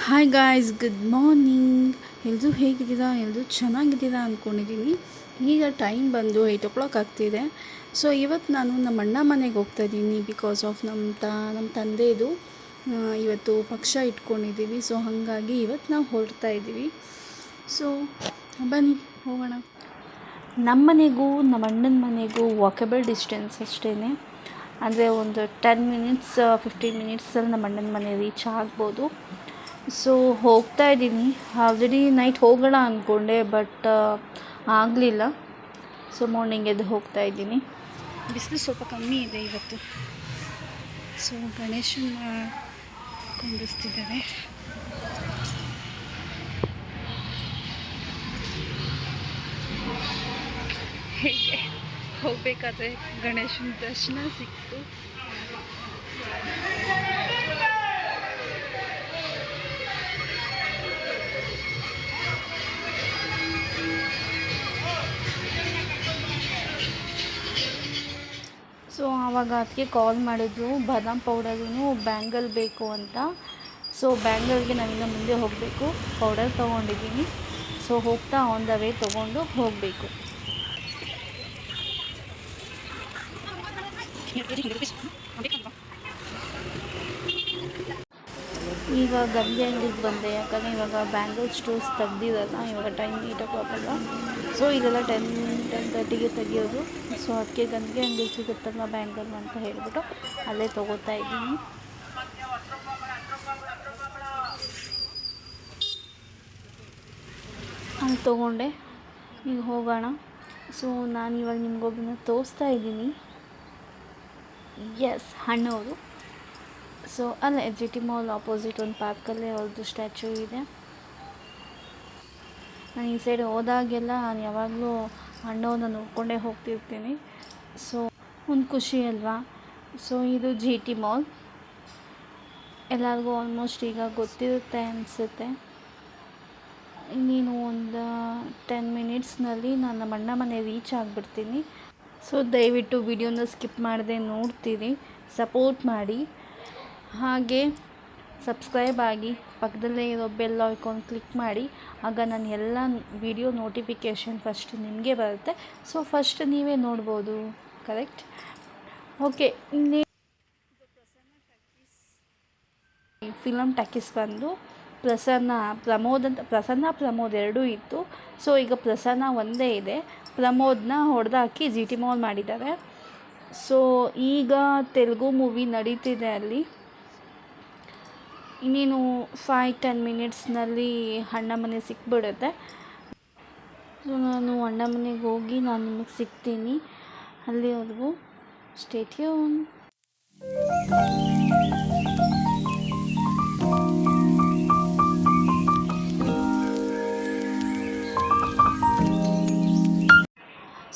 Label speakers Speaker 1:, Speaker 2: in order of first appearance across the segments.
Speaker 1: Hi guys, good morning. ಎಲ್ಲರೂ ಹೇಗಿದ್ದೀರಾ? ಎಲ್ಲರೂ ಚೆನ್ನಾಗಿದ್ದೀರಾ ಅಂದ್ಕೊಂಡಿದ್ದೀನಿ. ಈಗ ಟೈಮ್ ಬಂದು 8 o'clock ಆಗ್ತಿದೆ. ಸೊ ಇವತ್ತು ನಾನು ನಮ್ಮ ಅಣ್ಣ ಮನೆಗೆ ಹೋಗ್ತಾ ಇದ್ದೀನಿ. ಬಿಕಾಸ್ ಆಫ್ ನಮ್ಮ ತಂದೆದು ಇವತ್ತು ಪಕ್ಷ ಇಟ್ಕೊಂಡಿದ್ದೀವಿ. ಸೊ ಹಾಗಾಗಿ ಇವತ್ತು ನಾವು ಹೊರಡ್ತಾ ಇದ್ದೀವಿ. ಸೊ ಬನ್ನಿ ಹೋಗೋಣ. ನಮ್ಮ ಮನೆಗೂ ನಮ್ಮ ಅಣ್ಣನ ಮನೆಗೂ ವಾಕಬಲ್ ಡಿಸ್ಟೆನ್ಸ್ ಅಷ್ಟೇ. ಅಂದರೆ ಒಂದು 10 minutes 15 minutಸಲ್ಲಿ ನಮ್ಮ ಅಣ್ಣನ ಮನೆ ರೀಚ್ ಆಗ್ಬೋದು. ಸೊ ಹೋಗ್ತಾ ಇದ್ದೀನಿ. ಆಲ್ರೆಡಿ ನೈಟ್ ಹೋಗೋಣ ಅಂದ್ಕೊಂಡೆ, ಬಟ್ ಆಗಲಿಲ್ಲ. ಸೊ ಮಾರ್ನಿಂಗ್ ಎದ್ದು ಹೋಗ್ತಾ ಇದ್ದೀನಿ. ಬಿಸಿಲು ಸ್ವಲ್ಪ ಕಮ್ಮಿ ಇದೆ ಇವತ್ತು. ಸೊ ಗಣೇಶನ ಕೊಂಡಿಸ್ತಿದ್ದಾರೆ. ಹೇಗೆ ಹೋಗಬೇಕಾದ್ರೆ ಗಣೇಶನ ದರ್ಶನ ಸಿಕ್ತು. ಸೊ ಆವಾಗ ಅದಕ್ಕೆ ಕಾಲ್ ಮಾಡಿದ್ರು, ಬಾದಾಮ್ ಪೌಡರೂ ಬ್ಯಾಂಗಲ್ ಬೇಕು ಅಂತ. ಸೊ ಬ್ಯಾಂಗಲ್ಗೆ ನಾವಿನ್ನು ಮುಂದೆ ಹೋಗಬೇಕು. ಪೌಡರ್ ತೊಗೊಂಡಿದ್ದೀನಿ. ಸೊ ಹೋಗ್ತಾ ಆನ್ ದ ವೇ ತೊಗೊಂಡು ಹೋಗಬೇಕು. ಈಗ ಗಂಗೆ ಅಂಗಡಿಗೆ ಬಂದೆ, ಯಾಕಂದರೆ ಇವಾಗ ಬ್ಯಾಂಗಲ್ ಸ್ಟೋರ್ಸ್ ತೆಗ್ದಿರಲ್ಲ. ಇವಾಗ ಟೈಮ್ 8 o'clock ಅಲ್ಲ. ಸೊ ಇದೆಲ್ಲ 10-10:30ಗೆ ತೆಗಿಯೋದು. ಸೊ ಅದಕ್ಕೆ ಗಂಗೆ ಅಂಗಡಿ ಸಿಗುತ್ತಲ್ಲ ಬ್ಯಾಂಗಲ್ ಅಂತ ಹೇಳಿಬಿಟ್ಟು ಅಲ್ಲೇ ತೊಗೋತಾ ಇದ್ದೀನಿ. ಅಲ್ಲಿ ತೊಗೊಂಡೆ. ಈಗ ಹೋಗೋಣ. ಸೊ ನಾನು ಇವಾಗ ನಿಮ್ಗೊಬ್ಬನ ತೋರಿಸ್ತಾ ಇದ್ದೀನಿ. ಎಸ್, ಅಣ್ಣವರು. ಸೊ ಅಲ್ಲೇ GT ಮಾಲ್ ಆಪೋಸಿಟ್ ಒಂದು ಪಾರ್ಕಲ್ಲೇ ಅವ್ರದ್ದು ಸ್ಟ್ಯಾಚ್ಯೂ ಇದೆ. ನಾನು ಈ ಸೈಡ್ ಹೋದಾಗೆಲ್ಲ ನಾನು ಯಾವಾಗಲೂ ಅಣ್ಣವ್ರನ್ನ ನೋಡ್ಕೊಂಡೇ ಹೋಗ್ತಿರ್ತೀನಿ. ಸೊ ಒಂದು ಖುಷಿ ಅಲ್ವಾ. ಸೊ ಇದು GT ಮಾಲ್. ಎಲ್ಲರಿಗೂ ಆಲ್ಮೋಸ್ಟ್ ಈಗ ಗೊತ್ತಿರುತ್ತೆ ಅನಿಸುತ್ತೆ. ಇನ್ನೇನು ಒಂದು 10 minutesನಲ್ಲಿ ನಾನು ನಮ್ಮ ಅಣ್ಣ ಮನೆ ರೀಚ್ ಆಗಿಬಿಡ್ತೀನಿ. ಸೊ ದಯವಿಟ್ಟು ವಿಡಿಯೋನ ಸ್ಕಿಪ್ ಮಾಡದೆ ನೋಡ್ತೀರಿ, ಸಪೋರ್ಟ್ ಮಾಡಿ. ಹಾಗೆ ಸಬ್ಸ್ಕ್ರೈಬ್ ಆಗಿ, ಪಕ್ಕದಲ್ಲೇ ಇರೋ ಬೆಲ್ ಐಕಾನ್ ಕ್ಲಿಕ್ ಮಾಡಿ. ಆಗ ನಾನು ಎಲ್ಲ ವಿಡಿಯೋ ನೋಟಿಫಿಕೇಷನ್ ಫಸ್ಟ್ ನಿಮಗೆ ಬರುತ್ತೆ. ಸೊ ಫಸ್ಟ್ ನೀವೇ ನೋಡ್ಬೋದು. ಕರೆಕ್ಟ್? ಓಕೆ. ಇನ್ನೇ ಫಿಲಮ್ ಟಾಕೀಸ್ ಬಂದು ಪ್ರಸನ್ನ ಪ್ರಮೋದ್ ಎರಡೂ ಇತ್ತು. ಸೊ ಈಗ ಪ್ರಸನ್ನ ಒಂದೇ ಇದೆ. ಪ್ರಮೋದನ್ನ ಹೊಡೆದಾಕಿ GT ಮಾಲ್ ಮಾಡಿದ್ದಾರೆ. ಸೊ ಈಗ ತೆಲುಗು ಮೂವಿ ನಡೀತಿದೆ ಅಲ್ಲಿ. ಇನ್ನೇನು 5-10 minutesನಲ್ಲಿ ಅಣ್ಣ ಮನೆ ಸಿಕ್ಬಿಡುತ್ತೆ. ಸೊ ನಾನು ಅಣ್ಣ ಮನೆಗೆ ಹೋಗಿ ನಾನು ನಿಮಗೆ ಸಿಗ್ತೀನಿ. ಅಲ್ಲಿವರೆಗೂ stay tune.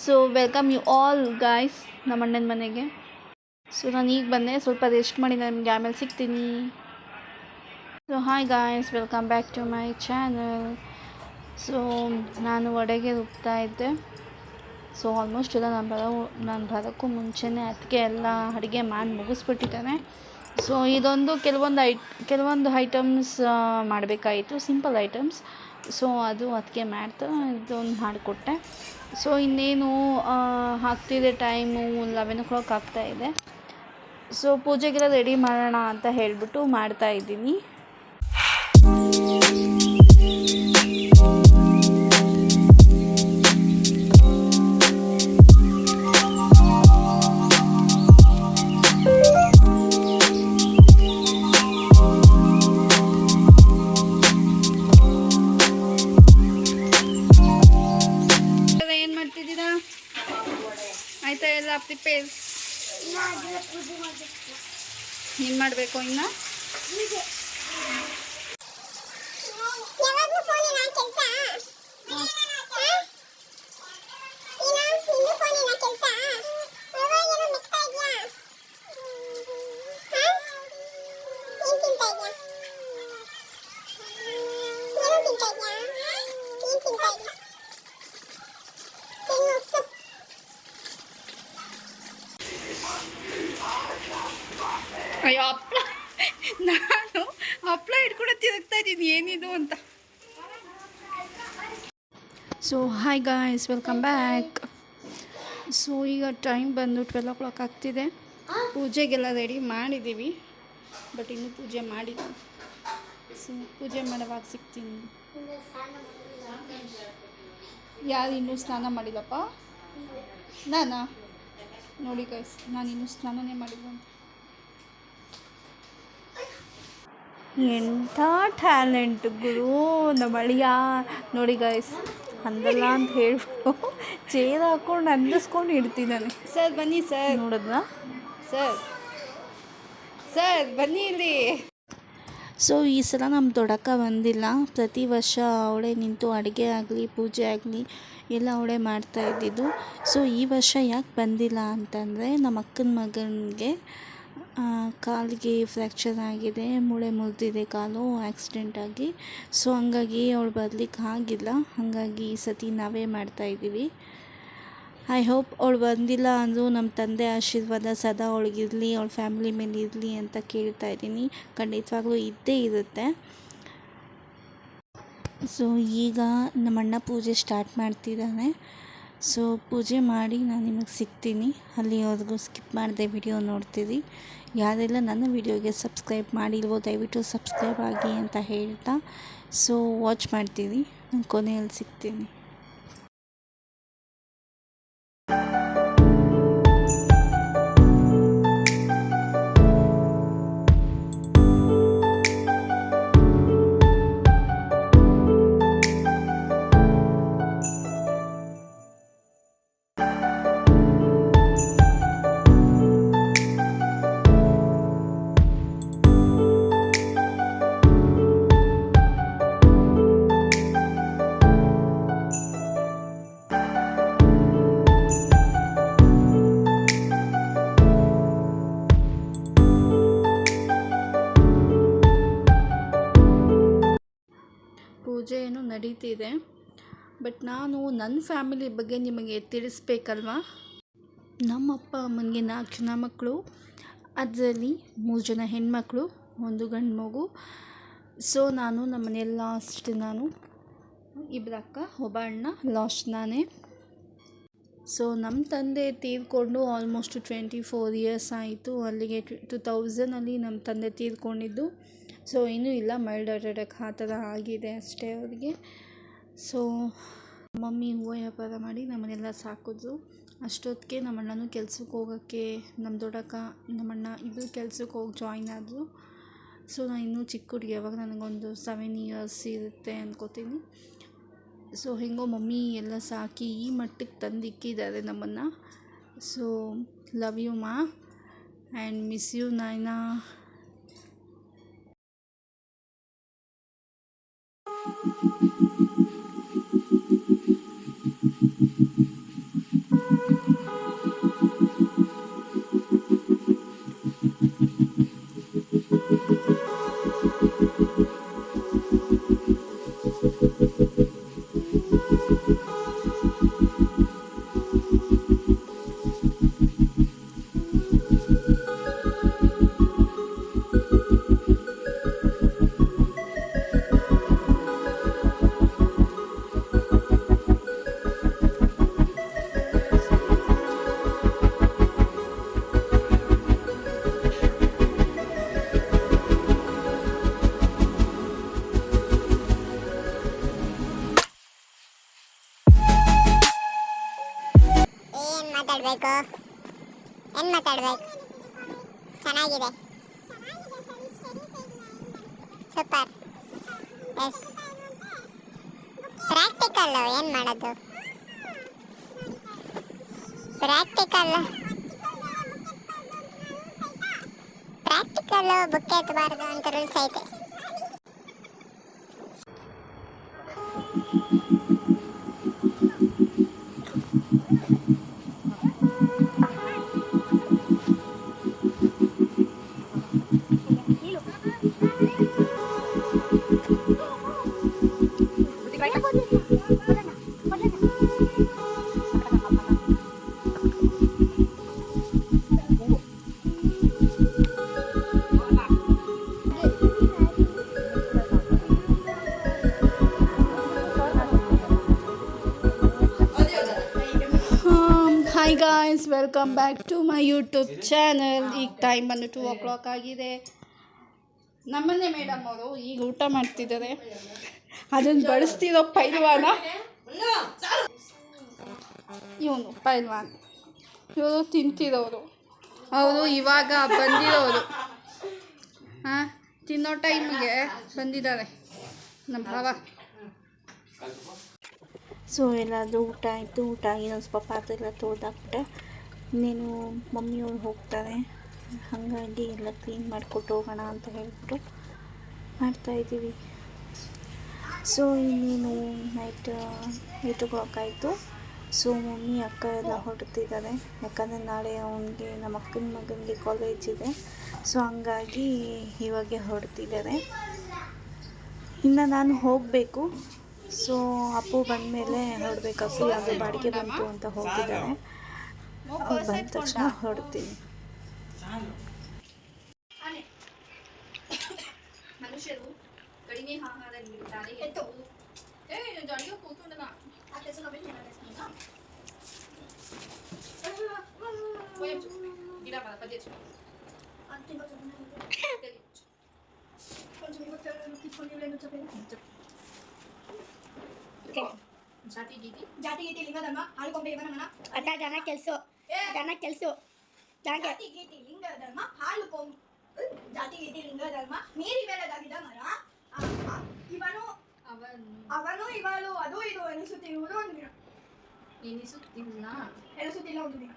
Speaker 1: So welcome you all guys ನಮ್ಮ ಅಣ್ಣನ ಮನೆಗೆ. ಸೊ ನಾನು ಈಗ ಬಂದೆ, ಸ್ವಲ್ಪ ರೆಸ್ಟ್ ಮಾಡಿ ನಿಮಗೆ ಆಮೇಲೆ ಸಿಗ್ತೀನಿ. So hi guys, welcome back to my channel. So ನಾನು ವಡೆಗೆ ರುಬ್ತಾ ಇದ್ದೆ. ಸೊ ಆಲ್ಮೋಸ್ಟ್ ಎಲ್ಲ ನಾನು ಬರೋಕ್ಕೂ ಮುಂಚೆನೇ ಅದಕ್ಕೆ ಎಲ್ಲ ಅಡುಗೆ ಮಾಡಿ ಮುಗಿಸ್ಬಿಟ್ಟಿದ್ದಾನೆ. ಸೊ ಇದೊಂದು ಕೆಲವೊಂದು ಐಟಮ್ಸ್ ಮಾಡಬೇಕಾಯಿತು, ಸಿಂಪಲ್ ಐಟಮ್ಸ್. ಸೊ ಅದು ಅದಕ್ಕೆ ಮಾಡ್ತಾ ಇದೊಂದು ಮಾಡಿಕೊಟ್ಟೆ. ಸೊ ಇನ್ನೇನು ಆಗ್ತಿದೆ, ಟೈಮು 11 o'clock ಆಗ್ತಾಯಿದೆ. ಸೊ ಪೂಜೆಗೆಲ್ಲ ರೆಡಿ ಮಾಡೋಣ ಅಂತ ಹೇಳಿಬಿಟ್ಟು ಮಾಡ್ತಾಯಿದ್ದೀನಿ. ಆಯ್ತಾ ಎಲ್ಲ ತಿಪ್ಪೆ ಏನು ಮಾಡಬೇಕು ಇನ್ನು? ಅಯ್ಯೋ ಹಪ್ಪಳ, ನಾನು ಹಪ್ಪಳ ಹಿಡ್ಕೊಂಡು ತಿರುಗ್ತಾ ಇದ್ದೀನಿ ಏನಿದು ಅಂತ. So hi guys, welcome back. So ಈಗ ಟೈಮ್ ಬಂದು 12 ಆಗ್ತಿದೆ. ಪೂಜೆಗೆಲ್ಲ ರೆಡಿ ಮಾಡಿದ್ದೀವಿ, ಬಟ್ ಇನ್ನೂ ಪೂಜೆ ಮಾಡಿಲ್ಲ. ಸೊ ಪೂಜೆ ಮಾಡುವಾಗ ಸಿಗ್ತೀನಿ. ಯಾರು ಇನ್ನೂ ಸ್ನಾನ ಮಾಡಿಲ್ಲಪ್ಪ? ನಾನಾ? ನೋಡಿ ಗೈಸ್, ನಾನು ಇನ್ನೂ ಸ್ನಾನನೇ ಮಾಡಿಲ್ಲ. ಎಂಥ ಟ್ಯಾಲೆಂಟ್ ಗುರು ನಮ್ಮ ಅಳಿಯ. ನೋಡಿ ಗೈಸ್, ಅಂದಲ್ಲ ಅಂತ ಹೇಳ್ಬಿಟ್ಟು ಚೇರ್ ಹಾಕ್ಕೊಂಡು ಅಂದಿಸ್ಕೊಂಡು ಇಡ್ತಿದ್ದಾನೆ. ಸರ್ ಬನ್ನಿ ಸರ್. ನೋಡಿದ್ರಾ ಸರ್? ಸರ್ ಬನ್ನಿ ಇಲ್ಲಿ. ಸೊ ಈ ಸಲ ನಮ್ಮ ದೊಡ್ಡಕ್ಕ ಬಂದಿಲ್ಲ. ಪ್ರತಿ ವರ್ಷ ಅವಳೇ ನಿಂತು ಅಡುಗೆ ಆಗಲಿ ಪೂಜೆ ಆಗಲಿ ಎಲ್ಲ ಅವಳೇ ಮಾಡ್ತಾಯಿದ್ದಿದ್ದು. ಸೊ ಈ ವರ್ಷ ಯಾಕೆ ಬಂದಿಲ್ಲ ಅಂತಂದರೆ ನಮ್ಮ ಅಕ್ಕನ ಮಗನಿಗೆ ಕಾಲಿಗೆ ಫ್ರ್ಯಾಕ್ಚರ್ ಆಗಿದೆ, ಮೂಳೆ ಮುರಿದಿದೆ ಕಾಲು ಆಕ್ಸಿಡೆಂಟಾಗಿ. ಸೊ ಹಂಗಾಗಿ ಅವಳು ಬರಲಿಕ್ಕೆ ಆಗಿಲ್ಲ. ಹಾಗಾಗಿ ಈ ಸತಿ ನಾವೇ ಮಾಡ್ತಾಯಿದ್ದೀವಿ. ಐ ಹೋಪ್ ಅವಳು ಬಂದಿಲ್ಲ ಅಂದರೂ ನಮ್ಮ ತಂದೆ ಆಶೀರ್ವಾದ ಸದಾ ಅವಳಿಗಿರಲಿ, ಅವಳ ಫ್ಯಾಮಿಲಿ ಮೇಲೆ ಇರಲಿ ಅಂತ ಕೇಳ್ತಾ ಇದ್ದೀನಿ. ಖಂಡಿತವಾಗ್ಲೂ ಇದ್ದೇ ಇರುತ್ತೆ. ಸೊ ಈಗ ನಮ್ಮಣ್ಣ ಪೂಜೆ ಸ್ಟಾರ್ಟ್ ಮಾಡ್ತಿದ್ದಾನೆ. ಸೊ ಪೂಜೆ ಮಾಡಿ ನಾನು ನಿಮಗೆ ಸಿಗ್ತೀನಿ. ಅಲ್ಲಿವರೆಗೂ ಸ್ಕಿಪ್ ಮಾಡದೆ ವಿಡಿಯೋ ನೋಡ್ತೀರಿ. ಯಾರೆಲ್ಲ ನನ್ನ ವಿಡಿಯೋಗೆ ಸಬ್ಸ್ಕ್ರೈಬ್ ಮಾಡಿಲ್ವೋ ದಯವಿಟ್ಟು ಸಬ್ಸ್ಕ್ರೈಬ್ ಆಗಿ ಅಂತ ಹೇಳ್ತಾ ಸೊ ವಾಚ್ ಮಾಡ್ತೀವಿ. ನಾನು ಕೊನೆಯಲ್ಲಿ ಸಿಗ್ತೀನಿ. ಪೂಜೆ ಏನೋ ನಡೀತಿದೆ, ಬಟ್ ನಾನು ನನ್ನ ಫ್ಯಾಮಿಲಿ ಬಗ್ಗೆ ನಿಮಗೆ ತಿಳಿಸ್ಬೇಕಲ್ವಾ. ನಮ್ಮ ಅಪ್ಪ ಅಮ್ಮನಿಗೆ 4 ಜನ ಮಕ್ಕಳು, ಅದರಲ್ಲಿ 3 ಜನ ಹೆಣ್ಮಕ್ಳು, 1 ಗಂಡು ಮಗು. ಸೊ ನಾನು ನಮ್ಮನೆಯಲ್ಲಿ ಲಾಸ್ಟ್, ನಾನು 2 ಅಕ್ಕ, ಒಬ್ಬ ಅಣ್ಣ, ಲಾಸ್ಟ್ ನಾನೇ. ಸೊ ನಮ್ಮ ತಂದೆ ತೀರ್ಕೊಂಡು ಆಲ್ಮೋಸ್ಟ್ 24 ಇಯರ್ಸ್ ಆಯಿತು. ಅಲ್ಲಿಗೆ 2000 ನಮ್ಮ ತಂದೆ ತೀರ್ಕೊಂಡಿದ್ದು. ಸೊ ಇನ್ನೂ ಇಲ್ಲ, ಮೈಲ್ಡ್ ಹಾರ್ಟ್ ಅಟ್ಯಾಕ್ ಆ ಥರ ಆಗಿದೆ ಅಷ್ಟೇ ಅವ್ರಿಗೆ. ಸೊ ಮಮ್ಮಿ ಹೂವು ವ್ಯಾಪಾರ ಮಾಡಿ ನಮ್ಮನ್ನೆಲ್ಲ ಸಾಕಿದ್ರು. ಅಷ್ಟೊತ್ತಿಗೆ ನಮ್ಮ ಅಣ್ಣನೂ ಕೆಲ್ಸಕ್ಕೆ ಹೋಗೋಕ್ಕೆ, ನಮ್ಮ ದೊಡ್ಡಕ್ಕ ನಮ್ಮಣ್ಣ ಇಬ್ಬರು ಕೆಲ್ಸಕ್ಕೆ ಹೋಗಿ ಜಾಯ್ನ್ ಆದರು. ಸೊ ನಾನು ಇನ್ನೂ ಚಿಕ್ಕ ಹುಡುಗಿ, ಯಾವಾಗ ನನಗೊಂದು 7 ಇಯರ್ಸ್ ಇರುತ್ತೆ ಅಂದ್ಕೋತೀನಿ. ಸೊ ಹೆಂಗೋ ಮಮ್ಮಿ ಎಲ್ಲ ಸಾಕಿ ಈ ಮಟ್ಟಕ್ಕೆ ತಂದಿಕ್ಕಿದ್ದಾರೆ ನಮ್ಮನ್ನು. ಸೊ ಲವ್ ಯು ಮಾ ಆ್ಯಂಡ್ ಮಿಸ್ ಯು ನಾಯ್ನಾ.
Speaker 2: ಏನು ಮಾತಾಡ್ಬೇಕು? ಚೆನ್ನಾಗಿದೆ, ಸೂಪರ್. ಎಸ್ ಪ್ರಾಕ್ಟಿಕಲ್ ಏನು ಮಾಡೋದು? ಪ್ರಾಕ್ಟಿಕಲ್ ಬುಕ್ ಎತ್ತಬಾರ್ದು ಅಂತ ರೂಲ್ಸ್ ಐತೆ.
Speaker 1: Guys, welcome back to my YouTube channel. ಈಗ ಟೈಮ್ ಬಂದು 2 o'clock ಆಗಿದೆ. ನಮ್ಮನ್ನೇ ಮೇಡಮ್ ಅವರು ಈಗ ಊಟ ಮಾಡ್ತಿದ್ದಾರೆ. ಅದನ್ನು ಬಳಸ್ತಿರೋ ಪೈಲ್ವಾನ ಇವನು ಪೈಲ್ವಾನ್. ಇವರು ತಿಂತಿರೋರು, ಅವರು ಇವಾಗ ಬಂದಿರೋರು. ಹಾಂ, ತಿನ್ನೋ ಟೈಮಿಗೆ ಬಂದಿದ್ದಾರೆ ನಮ್ಮ ಭಾವ. ಸೊ ಎಲ್ಲಾದರೂ ಊಟ ಆಯಿತು. ಊಟ ಆಗಿ ಒಂದು ಸ್ವಲ್ಪ ಪಾತ್ರೆ ಎಲ್ಲ ತೊಳೆದಾಕ್ಬಿಟ್ಟೆ. ಇನ್ನೇನು ಮಮ್ಮಿಯವ್ರು ಹೋಗ್ತಾರೆ, ಹಾಗಾಗಿ ಎಲ್ಲ ಕ್ಲೀನ್ ಮಾಡಿಕೊಟ್ಟು ಹೋಗೋಣ ಅಂತ ಹೇಳ್ಬಿಟ್ಟು ಮಾಡ್ತಾಯಿದ್ದೀವಿ. ಸೊ ಇನ್ನೇನು ನೈಟ್ 8 o'clock ಆಯಿತು. ಸೊ ಮಮ್ಮಿ ಅಕ್ಕ ಎಲ್ಲ ಹೊರಡ್ತಿದ್ದಾರೆ, ಯಾಕಂದರೆ ನಾಳೆ ಅವನಿಗೆ ನಮ್ಮ ಅಕ್ಕನ ಮಗನಿಗೆ ಕಾಲೇಜ್ ಇದೆ. ಸೊ ಹಂಗಾಗಿ ಇವಾಗೆ ಹೊರಡ್ತಿದ್ದಾರೆ. ಇನ್ನು ನಾನು ಹೋಗಬೇಕು. ಸೊ ಅಪ್ಪು ಬಂದಮೇಲೆ ಹೊರಡ್ಬೇಕು. ಯಾವುದೋ ಬಾಡಿಗೆ ಬಂತು ಅಂತ ಹೋಗಿದ್ದಾರೆ. ಅವ್ರು ಬಂದ ತಕ್ಷಣ ಹೊರಡ್ತೀನಿ.
Speaker 3: ಮನುಷ್ಯರು ಕಡಿಮೆ ಆಹಾರ ನೀಡುತ್ತಾರೆ. ಜಾತಿ ಗೀತಿ ಲಿಂಗ ಧರ್ಮ ಹಾಳುಕೊಂಬೆ ಇವನಮನ ಅಡ್ಡ ಜನ ಕೆಲ್ಸು ಜಾತಿ ಗೀತಿ ಲಿಂಗ ಧರ್ಮ ಹಾಳುಕೊಂಬ ಜಾತಿ ಗೀತಿ ಲಿಂಗ ಧರ್ಮ ಮೀರಿ ಬೆಳೆದಾಗಿದ್ದ ಮರ ಅವನು ಇವಳು ಅದು ಇದು ಎನಿಸುತ್ತಿರುವುದು ಒಂದು ದಿನ. ಎನಿಸುತ್ತಿಲ್ಲ ಒಂದು ದಿನ.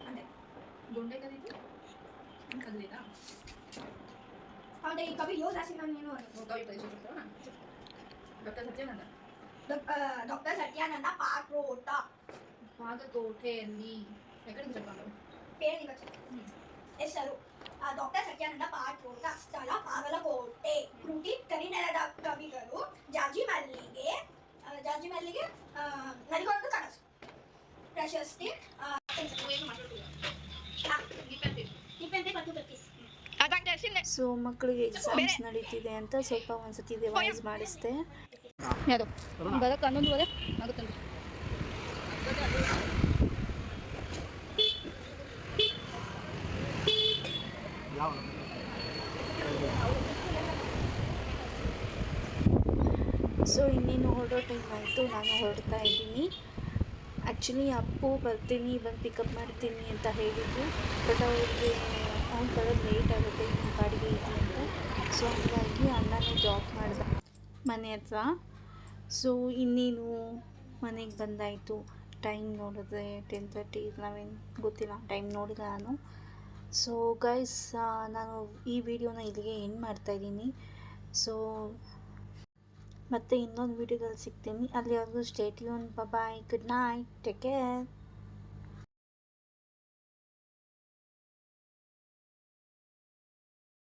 Speaker 3: ಅಂದೆ ಗುಂಡೆ ಕದಿದ್ದು ಕದಿದ ಹೌದೇ. ಈ ಕವಿ ಯೋಧಾಸಿ ನೀನು ಕವಿ ಪರಿಚಯ ಡಾಕ್ಟರ್ ಸತ್ಯಾನಂದ ಪಾದಕೋಟೆಯಲ್ಲಿ ಹೆಸರು ಡಾಕ್ಟರ್ ಸತ್ಯಾನಂದ ಪಾಟ್ರೋಟ, ಸ್ಥಳ ಬಾಗಲಕೋಟೆ, ಕೃತಿ ಕರಿನೆಲದ ಕವಿಗಳು ಜಾಜಿ ಮಲ್ಲಿಗೆ ನರಿಗೊಂದು ಕನಸು, ಪ್ರಶಸ್ತಿ
Speaker 1: ಸೊ ಮಕ್ಕಳಿಗೆ ಎಕ್ಸಾಮ್ಸ್ ನಡೀತಿದೆ ಅಂತ ಸ್ವಲ್ಪ ಒಂದ್ಸತಿ ರಿವೈಸ್ ಮಾಡಿಸ್ದೆ.
Speaker 3: ಯಾರು ಬರೋಕ್ಕೆ 11:30 ಆಗುತ್ತೆ.
Speaker 1: ಸೊ ಇನ್ನೇನು ಹೊರಡೋ ಟೈಮ್ ಆಯಿತು. ನಾನು ಹೊರಡ್ತಾ ಇದ್ದೀನಿ. ಆ್ಯಕ್ಚುಲಿ ಅಪ್ಪು ಬರ್ತೀನಿ, ಬಂದು ಪಿಕಪ್ ಮಾಡ್ತೀನಿ ಅಂತ ಹೇಳಿದ್ರು. ಬಟ್ ಅವ್ರಿಗೆ ಅವ್ನು ಬರೋದು ಲೇಟ್ ಆಗುತ್ತೆ, ಇನ್ನೊಂದು ಬಾಡಿಗೆ ಇದೆ ಅಂತ. ಸೊ ಹಂಗಾಗಿ ಅಣ್ಣನೇ ಡ್ರಾಪ್ ಮಾಡಿದ ಮನೆ ಹತ್ರ. ಸೊ ಇನ್ನೇನು ಮನೆಗೆ ಬಂದಾಯಿತು. ಟೈಮ್ ನೋಡಿದ್ರೆ 10:30, 11 ಗೊತ್ತಿಲ್ಲ, ಟೈಮ್ ನೋಡಿಲ್ಲ ನಾನು. ಸೊ ಗೈಸ್, ನಾನು ಈ ವಿಡಿಯೋನ ಇಲ್ಲಿಗೆ ಎಂಡ್ ಮಾಡ್ತಾಯಿದ್ದೀನಿ. ಸೊ ಮತ್ತೆ ಇನ್ನೊಂದು ವಿಡಿಯೋದಲ್ಲಿ ಸಿಗ್ತೀನಿ. ಅಲ್ಲಿವರೆಗೂ ಸ್ಟೇ ಟ್ಯೂನ್. ಬಾಯ್, ಗುಡ್ ನೈಟ್, ಟೇಕ್ ಕೇರ್.